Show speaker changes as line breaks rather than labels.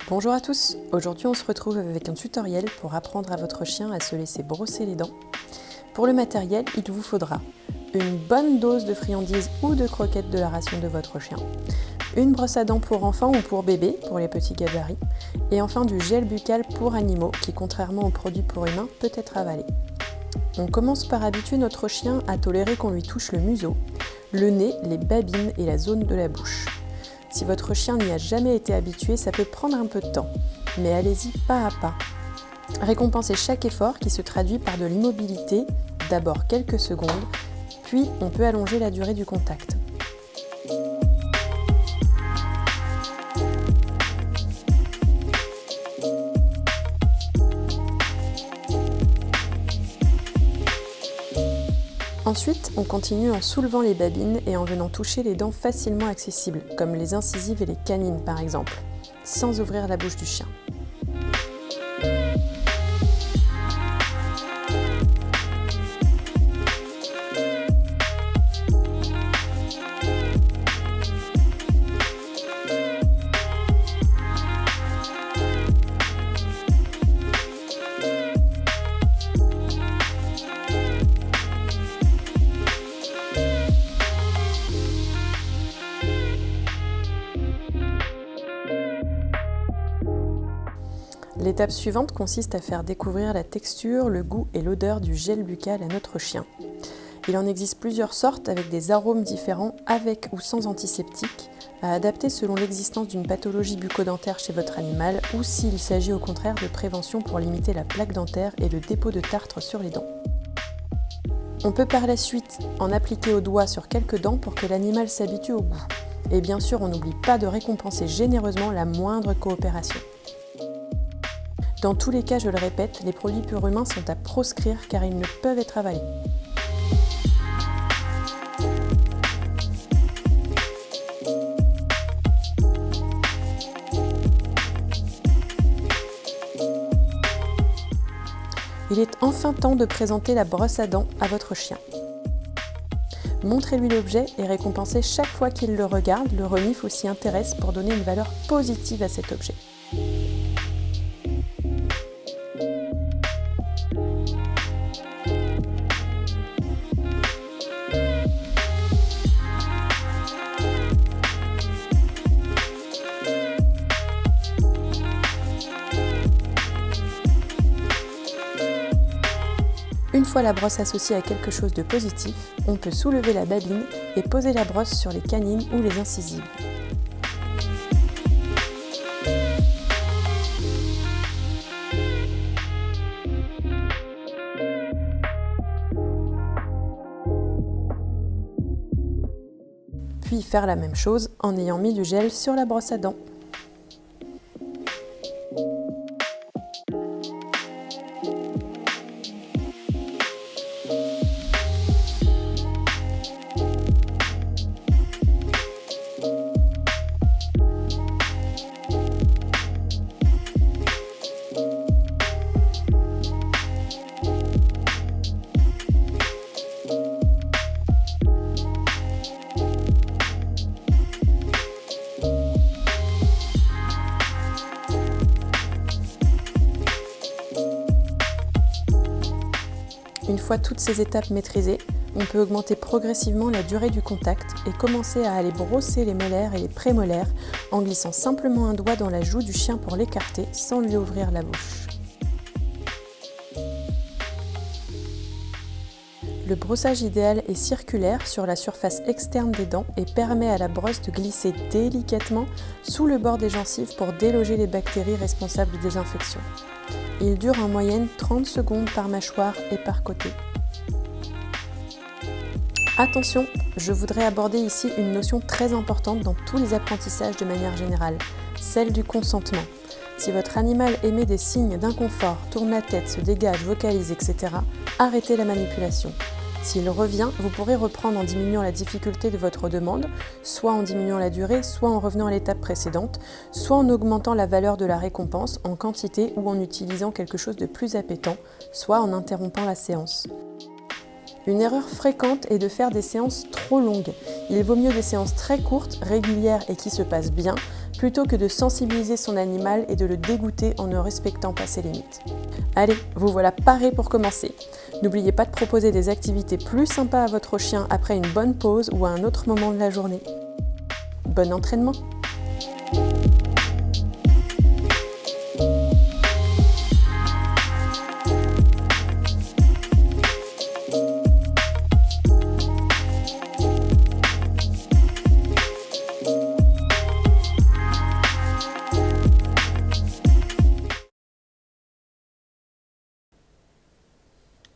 Bonjour à tous, aujourd'hui on se retrouve avec un tutoriel pour apprendre à votre chien à se laisser brosser les dents. Pour le matériel, il vous faudra une bonne dose de friandises ou de croquettes de la ration de votre chien, une brosse à dents pour enfants ou pour bébés, pour les petits gabarits, et enfin du gel buccal pour animaux qui, contrairement aux produits pour humains, peut être avalé. On commence par habituer notre chien à tolérer qu'on lui touche le museau, le nez, les babines et la zone de la bouche. Si votre chien n'y a jamais été habitué, ça peut prendre un peu de temps, mais allez-y pas à pas. Récompensez chaque effort qui se traduit par de l'immobilité, d'abord quelques secondes, puis on peut allonger la durée du contact. Ensuite, on continue en soulevant les babines et en venant toucher les dents facilement accessibles, comme les incisives et les canines par exemple, sans ouvrir la bouche du chien. L'étape suivante consiste à faire découvrir la texture, le goût et l'odeur du gel buccal à notre chien. Il en existe plusieurs sortes avec des arômes différents, avec ou sans antiseptiques, à adapter selon l'existence d'une pathologie bucco-dentaire chez votre animal ou s'il s'agit au contraire de prévention pour limiter la plaque dentaire et le dépôt de tartre sur les dents. On peut par la suite en appliquer au doigt sur quelques dents pour que l'animal s'habitue au goût. Et bien sûr, on n'oublie pas de récompenser généreusement la moindre coopération. Dans tous les cas, je le répète, les produits pur humains sont à proscrire car ils ne peuvent être avalés. Il est enfin temps de présenter la brosse à dents à votre chien. Montrez-lui l'objet et récompensez chaque fois qu'il le regarde, le renifle ou s'y intéresse pour donner une valeur positive à cet objet. Une fois la brosse associée à quelque chose de positif, on peut soulever la babine et poser la brosse sur les canines ou les incisives. Puis faire la même chose en ayant mis du gel sur la brosse à dents. Une fois toutes ces étapes maîtrisées, on peut augmenter progressivement la durée du contact et commencer à aller brosser les molaires et les prémolaires en glissant simplement un doigt dans la joue du chien pour l'écarter sans lui ouvrir la bouche. Le brossage idéal est circulaire sur la surface externe des dents et permet à la brosse de glisser délicatement sous le bord des gencives pour déloger les bactéries responsables des infections. Il dure en moyenne 30 secondes par mâchoire et par côté. Attention, je voudrais aborder ici une notion très importante dans tous les apprentissages de manière générale, celle du consentement. Si votre animal émet des signes d'inconfort, tourne la tête, se dégage, vocalise, etc., arrêtez la manipulation. S'il revient, vous pourrez reprendre en diminuant la difficulté de votre demande, soit en diminuant la durée, soit en revenant à l'étape précédente, soit en augmentant la valeur de la récompense en quantité ou en utilisant quelque chose de plus appétant, soit en interrompant la séance. Une erreur fréquente est de faire des séances trop longues. Il vaut mieux des séances très courtes, régulières et qui se passent bien, plutôt que de sensibiliser son animal et de le dégoûter en ne respectant pas ses limites. Allez, vous voilà parés pour commencer. N'oubliez pas de proposer des activités plus sympas à votre chien après une bonne pause ou à un autre moment de la journée. Bon entraînement!